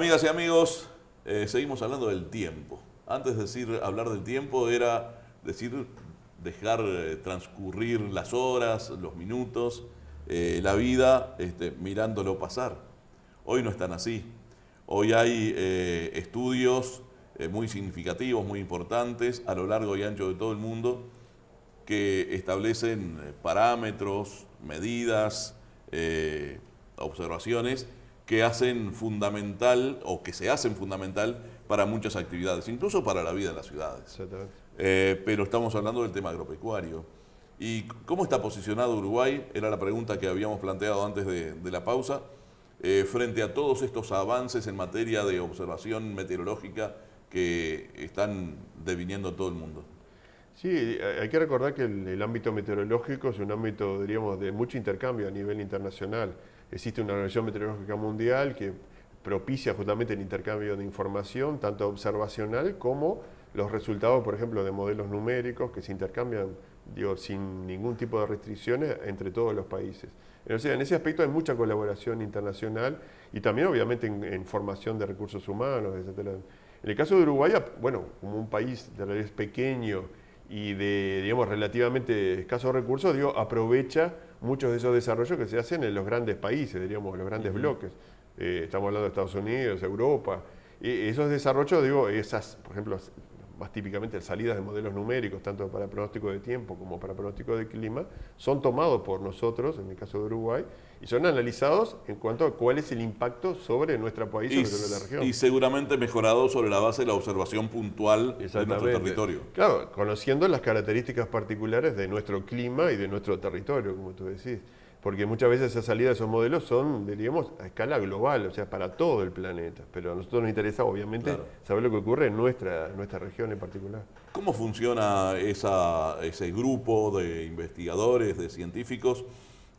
Amigas y amigos, seguimos hablando del tiempo. Antes de hablar del tiempo era dejar transcurrir las horas, los minutos, la vida mirándolo pasar. Hoy no están así. Hoy hay estudios muy significativos, muy importantes a lo largo y ancho de todo el mundo que establecen parámetros, medidas, observaciones que hacen fundamental o que se hacen fundamental para muchas actividades, incluso para la vida de las ciudades. Exactamente. Pero estamos hablando del tema agropecuario. ¿Y cómo está posicionado Uruguay? Era la pregunta que habíamos planteado antes de la pausa, frente a todos estos avances en materia de observación meteorológica que están deviniendo en todo el mundo. Sí, hay que recordar que el ámbito meteorológico es un ámbito, diríamos, de mucho intercambio a nivel internacional. Existe una Organización Meteorológica Mundial que propicia justamente el intercambio de información, tanto observacional como los resultados, por ejemplo, de modelos numéricos que se intercambian, digo, sin ningún tipo de restricciones entre todos los países. O sea, en ese aspecto hay mucha colaboración internacional y también, obviamente, en formación de recursos humanos, etc. En el caso de Uruguay, bueno, como un país de realidad pequeño y de, digamos, relativamente escasos recursos, digo, aprovecha muchos de esos desarrollos que se hacen en los grandes países, diríamos, los grandes bloques. Estamos hablando de Estados Unidos, Europa. Esos desarrollos, digo, esas, por ejemplo, más típicamente salidas de modelos numéricos, tanto para pronóstico de tiempo como para pronóstico de clima, son tomados por nosotros, en el caso de Uruguay, y son analizados en cuanto a cuál es el impacto sobre nuestro país y sobre la región. Y seguramente mejorado sobre la base de la observación puntual de nuestro territorio. Claro, conociendo las características particulares de nuestro clima y de nuestro territorio, como tú decís. Porque muchas veces esa salida de esos modelos son, diríamos, a escala global, o sea, para todo el planeta. Pero a nosotros nos interesa, obviamente, saber lo que ocurre en nuestra región en particular. ¿Cómo funciona ese grupo de investigadores, de científicos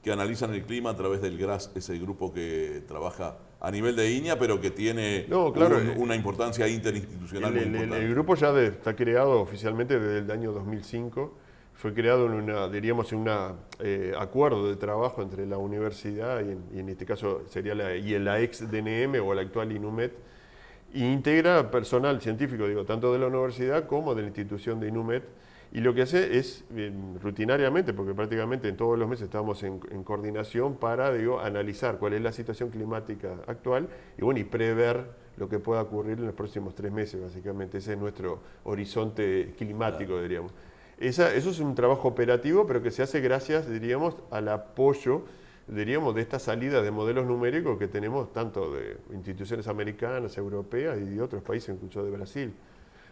que analizan el clima a través del GRAS, ese grupo que trabaja a nivel de INEA, pero que tiene una importancia interinstitucional muy importante? El grupo ya está creado oficialmente desde el año 2005. Fue creado en un acuerdo de trabajo entre la universidad y en este caso sería la ex DNM o la actual INUMET, e integra personal científico, digo, tanto de la universidad como de la institución de INUMET, y lo que hace es rutinariamente, porque prácticamente en todos los meses estamos en coordinación para, digo, analizar cuál es la situación climática actual y, bueno, y prever lo que pueda ocurrir en los próximos 3 meses, básicamente. Ese es nuestro horizonte climático, diríamos. Eso es un trabajo operativo, pero que se hace gracias, diríamos, al apoyo, diríamos, de esta salida de modelos numéricos que tenemos tanto de instituciones americanas, europeas y de otros países, incluso de Brasil.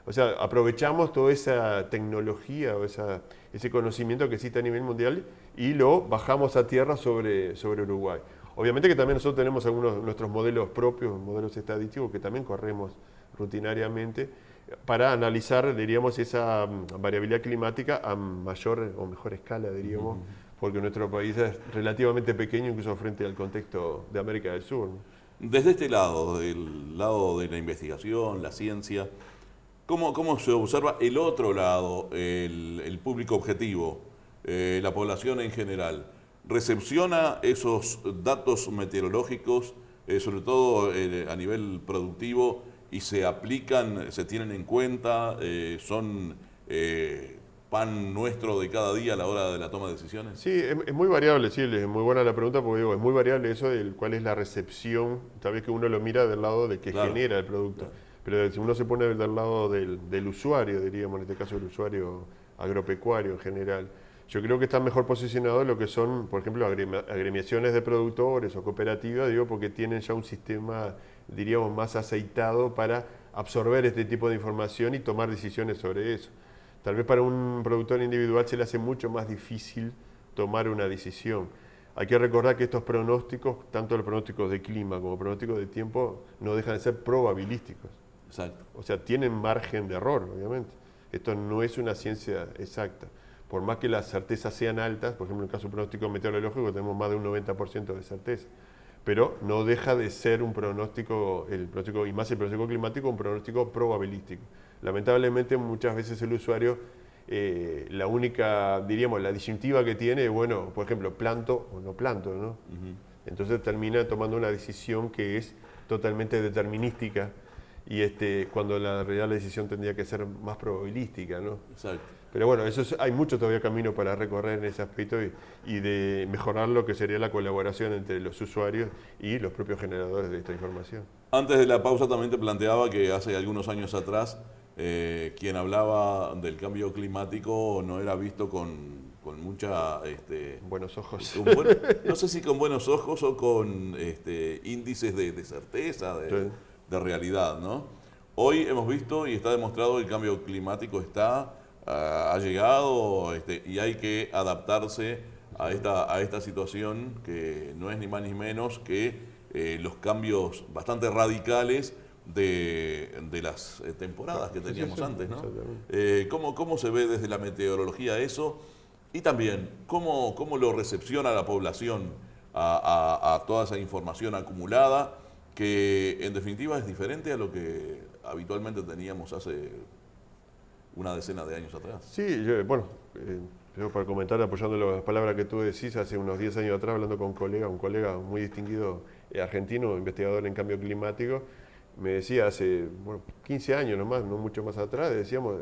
O sea, aprovechamos toda esa tecnología o ese conocimiento que existe a nivel mundial y lo bajamos a tierra sobre Uruguay. Obviamente que también nosotros tenemos algunos de nuestros modelos propios, modelos estadísticos que también corremos rutinariamente para analizar, diríamos, esa variabilidad climática a mayor o mejor escala, diríamos, porque nuestro país es relativamente pequeño, incluso frente al contexto de América del Sur, ¿no? Desde este lado, del lado de la investigación, la ciencia, ¿cómo se observa el otro lado, el público objetivo, la población en general? ¿Recepciona esos datos meteorológicos, sobre todo a nivel productivo, y se aplican, se tienen en cuenta, son pan nuestro de cada día a la hora de la toma de decisiones? Sí, es muy variable, sí, es muy buena la pregunta porque digo, es muy variable eso de cuál es la recepción, tal vez que uno lo mira del lado de que genera el producto, pero si uno se pone del lado del usuario, diríamos, en este caso el usuario agropecuario en general, yo creo que están mejor posicionados lo que son, por ejemplo, agremiaciones de productores o cooperativas, digo, porque tienen ya un sistema, diríamos, más aceitado para absorber este tipo de información y tomar decisiones sobre eso. Tal vez para un productor individual se le hace mucho más difícil tomar una decisión. Hay que recordar que estos pronósticos, tanto los pronósticos de clima como pronósticos de tiempo, no dejan de ser probabilísticos. Exacto. O sea, tienen margen de error, obviamente. Esto no es una ciencia exacta. Por más que las certezas sean altas, por ejemplo, en el caso del pronóstico meteorológico tenemos más de un 90% de certeza, pero no deja de ser un pronóstico, y más el pronóstico climático, un pronóstico probabilístico. Lamentablemente muchas veces el usuario, la única, diríamos, la disyuntiva que tiene, bueno, por ejemplo, planto o no planto, ¿no? Entonces termina tomando una decisión que es totalmente determinística y cuando la realidad la decisión tendría que ser más probabilística, ¿no? Exacto. Pero bueno, hay mucho todavía camino para recorrer en ese aspecto y de mejorar lo que sería la colaboración entre los usuarios y los propios generadores de esta información. Antes de la pausa también te planteaba que hace algunos años atrás quien hablaba del cambio climático no era visto con mucha... Buenos ojos. No sé si con buenos ojos o con índices de certeza, Sí. de realidad, ¿no? Hoy hemos visto y está demostrado que el cambio climático ha llegado y hay que adaptarse a esta situación que no es ni más ni menos que los cambios bastante radicales de las temporadas que teníamos antes, ¿no? ¿Cómo se ve desde la meteorología eso? Y también, ¿cómo lo recepciona la población a toda esa información acumulada que en definitiva es diferente a lo que habitualmente teníamos hace una decena de años atrás? Sí, yo para comentar, apoyando las palabras que tú decís, hace unos 10 años atrás, hablando con un colega muy distinguido argentino, investigador en cambio climático, me decía hace 15 años nomás, no mucho más atrás, decíamos,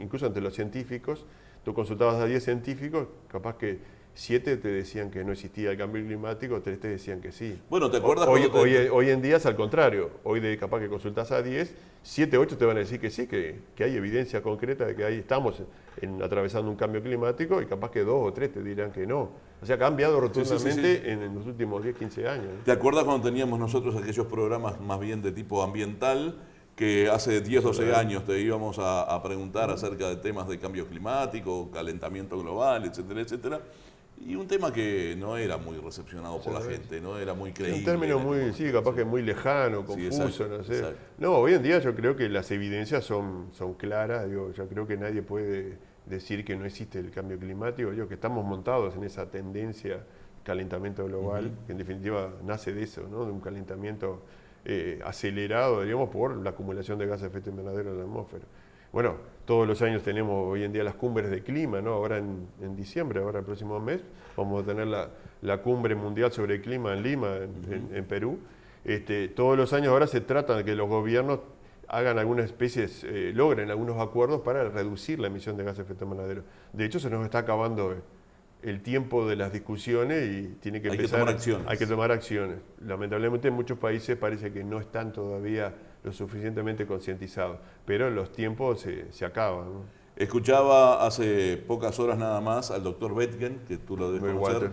incluso ante los científicos, tú consultabas a 10 científicos, capaz que 7 te decían que no existía el cambio climático, 3 te decían que sí. Bueno, ¿te acuerdas? Hoy en día es al contrario. Hoy capaz que consultas a 10, 7, 8 te van a decir que sí, que hay evidencia concreta de que ahí estamos atravesando un cambio climático y capaz que 2 o 3 te dirán que no. O sea, ha cambiado rotundamente en los últimos 10, 15 años. ¿Te acuerdas cuando teníamos nosotros aquellos programas más bien de tipo ambiental que hace 10, 12 años te íbamos a preguntar acerca de temas de cambio climático, calentamiento global, etcétera, etcétera? Y un tema que no era muy recepcionado por la gente, no era muy creíble. Un término muy, capaz que muy lejano, confuso, exacto, no sé. Exacto. No, hoy en día yo creo que las evidencias son claras, yo creo que nadie puede decir que no existe el cambio climático, que estamos montados en esa tendencia calentamiento global, que en definitiva nace de eso, ¿no? De un calentamiento acelerado, digamos, por la acumulación de gases de efecto invernadero en la atmósfera. Bueno, todos los años tenemos hoy en día las cumbres de clima, ¿no? Ahora en diciembre, ahora el próximo mes, vamos a tener la cumbre mundial sobre el clima en Lima, en Perú. Todos los años ahora se trata de que los gobiernos hagan algunas especies, logren algunos acuerdos para reducir la emisión de gases de efecto invernadero. De hecho, se nos está acabando el tiempo de las discusiones y tiene que empezar. Hay que tomar acciones. Lamentablemente en muchos países parece que no están todavía lo suficientemente concientizados, pero los tiempos se acaban, ¿no? Escuchaba hace pocas horas nada más al doctor Bethgen, que tú lo debes conocer,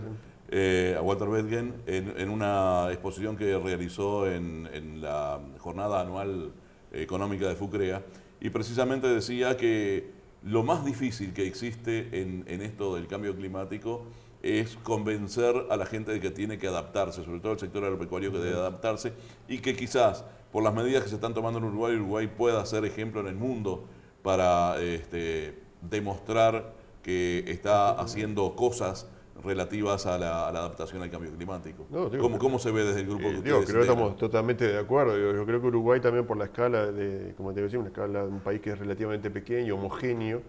a Walter Bethgen, en una exposición que realizó en la jornada anual económica de FUCREA, y precisamente decía que lo más difícil que existe en esto del cambio climático es convencer a la gente de que tiene que adaptarse, sobre todo el sector agropecuario que debe adaptarse, y que quizás por las medidas que se están tomando en Uruguay pueda ser ejemplo en el mundo para demostrar que está haciendo cosas relativas a la adaptación al cambio climático. No, ¿Cómo se ve desde el grupo que ustedes creo que estamos totalmente de acuerdo. Yo creo que Uruguay también por la escala como te decía, una escala de un país que es relativamente pequeño, homogéneo,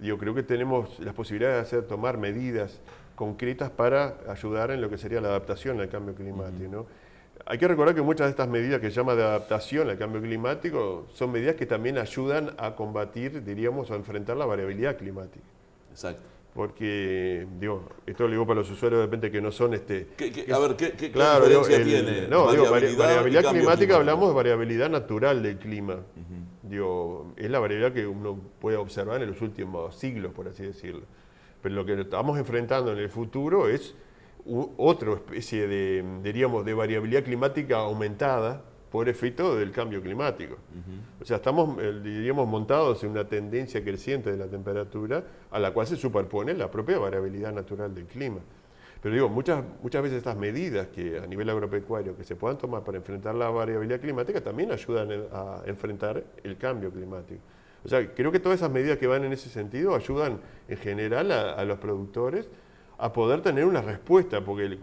yo creo que tenemos las posibilidades de tomar medidas concretas para ayudar en lo que sería la adaptación al cambio climático, ¿no? Hay que recordar que muchas de estas medidas que se llaman de adaptación al cambio climático son medidas que también ayudan a combatir, diríamos, a enfrentar la variabilidad climática. Exacto. Porque, esto lo digo para los usuarios de repente que no son ¿Qué diferencia tiene? Variabilidad climática, hablamos de variabilidad natural del clima. Es la variabilidad que uno puede observar en los últimos siglos, por así decirlo. Pero lo que estamos enfrentando en el futuro es otra especie de variabilidad climática aumentada por efecto del cambio climático. O sea, estamos, diríamos, montados en una tendencia creciente de la temperatura a la cual se superpone la propia variabilidad natural del clima. Pero muchas veces estas medidas que a nivel agropecuario que se puedan tomar para enfrentar la variabilidad climática también ayudan a enfrentar el cambio climático. O sea, creo que todas esas medidas que van en ese sentido ayudan en general a los productores a poder tener una respuesta, porque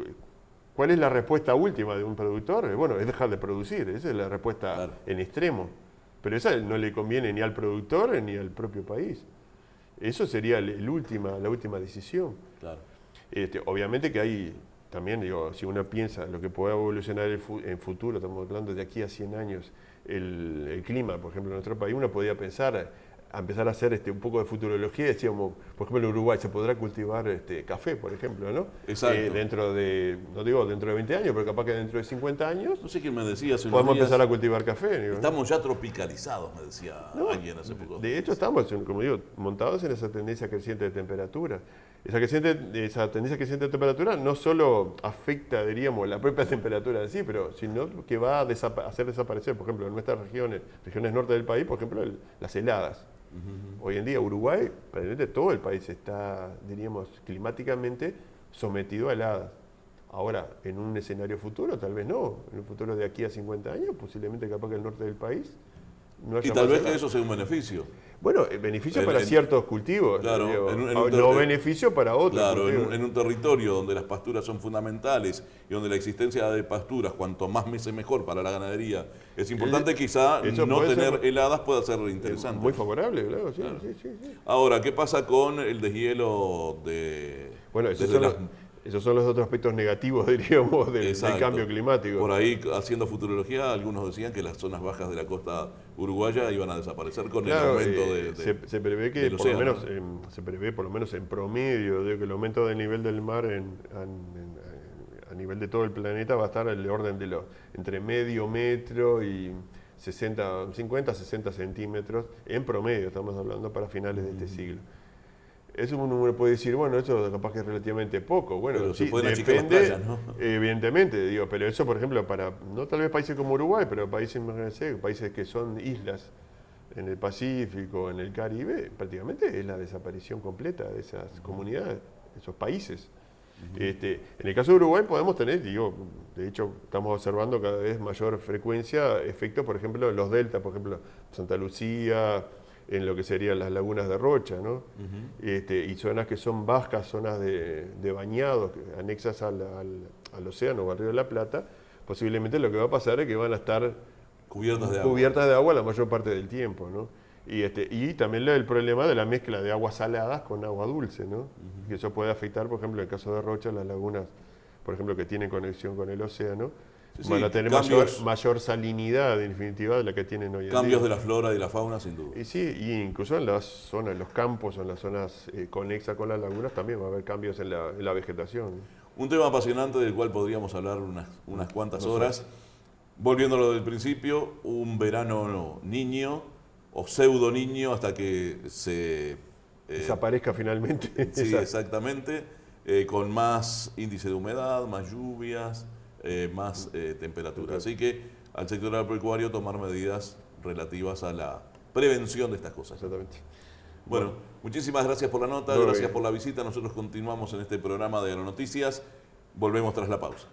¿cuál es la respuesta última de un productor? Bueno, es dejar de producir, esa es la respuesta en extremo. Pero esa no le conviene ni al productor ni al propio país. Eso sería la última decisión. Claro. Obviamente que hay también, digo, si uno piensa lo que puede evolucionar en futuro, estamos hablando de aquí a 100 años, el clima, por ejemplo, en nuestro país, uno podía pensar a empezar a hacer un poco de futurología, decíamos, por ejemplo, en Uruguay se podrá cultivar café, por ejemplo, ¿no? Exacto. Dentro de, no digo dentro de 20 años, pero capaz que dentro de 50 años No sé quién me decía hace unos podemos días, empezar a cultivar café. Digo, ¿no? estamos ya tropicalizados, me decía alguien hace poco. De hecho, estamos, como digo, montados en esa tendencia creciente de temperatura. Esa tendencia creciente de temperatura no solo afecta, diríamos, la propia temperatura en sí, pero sino que va a hacer desaparecer, por ejemplo, en nuestras regiones norte del país, por ejemplo, las heladas. Hoy en día Uruguay, prácticamente todo el país está, diríamos, climáticamente sometido a heladas. Ahora, en un escenario futuro, tal vez no. En un futuro de aquí a 50 años, posiblemente capaz que el norte del país no haya Y tal más vez heladas. que eso sea un beneficio. Bueno, beneficio para ciertos cultivos, claro, digo, no beneficio para otros claro, cultivos. en un territorio donde las pasturas son fundamentales y donde la existencia de pasturas, cuanto más meses mejor para la ganadería, es importante, quizá eso no puede tener ser heladas pueda ser interesante. Muy favorable, claro, sí, Claro. sí, sí, sí. Ahora, ¿qué pasa con el deshielo de... Bueno, desde las- esos son los otros aspectos negativos, diríamos, del Exacto. cambio climático. Por ahí, haciendo futurología, algunos decían que las zonas bajas de la costa uruguaya iban a desaparecer con el Claro, aumento se prevé que del por lo océano, menos, se prevé por lo menos en promedio, digo, que el aumento del nivel del mar a nivel de todo el planeta va a estar en el orden de entre medio metro y 50, 60 centímetros en promedio, estamos hablando para finales de este siglo. Eso uno puede decir, bueno, eso capaz que es relativamente poco. Bueno, Pero se sí, pueden achicar las depende, playas, ¿no? evidentemente, digo, pero eso, por ejemplo, para, no tal vez países como Uruguay, pero países, imagínense, países que son islas en el Pacífico, en el Caribe, prácticamente es la desaparición completa de esas comunidades, esos países. En el caso de Uruguay podemos tener, digo, de hecho estamos observando cada vez mayor frecuencia efectos, por ejemplo, en los deltas, por ejemplo, Santa Lucía, en lo que serían las lagunas de Rocha, ¿no? Y zonas que son vascas, zonas de bañados, anexas al océano o al Río de la Plata, posiblemente lo que va a pasar es que van a estar cubiertas de agua la mayor parte del tiempo, ¿no? Y también el problema de la mezcla de aguas saladas con agua dulce, ¿no? Que eso puede afectar, por ejemplo, en el caso de Rocha, las lagunas, por ejemplo, que tienen conexión con el océano, Sí, van a tener mayor salinidad, en definitiva, de la que tienen hoy en día. Cambios de la flora y de la fauna, sin duda. Y sí, y incluso en las zonas, en los campos, en las zonas conexas con las lagunas, también va a haber cambios en la vegetación. Un tema apasionante del cual podríamos hablar unas cuantas horas. Volviendo a lo del principio, un verano niño o pseudo niño hasta que se... Desaparezca finalmente. Sí, exactamente, con más índice de humedad, más lluvias, más temperatura. Así que al sector agropecuario tomar medidas relativas a la prevención de estas cosas. Exactamente. Bueno, muchísimas gracias por la nota, Muy gracias bien. por la visita. Nosotros continuamos en este programa de Agronoticias. Volvemos tras la pausa.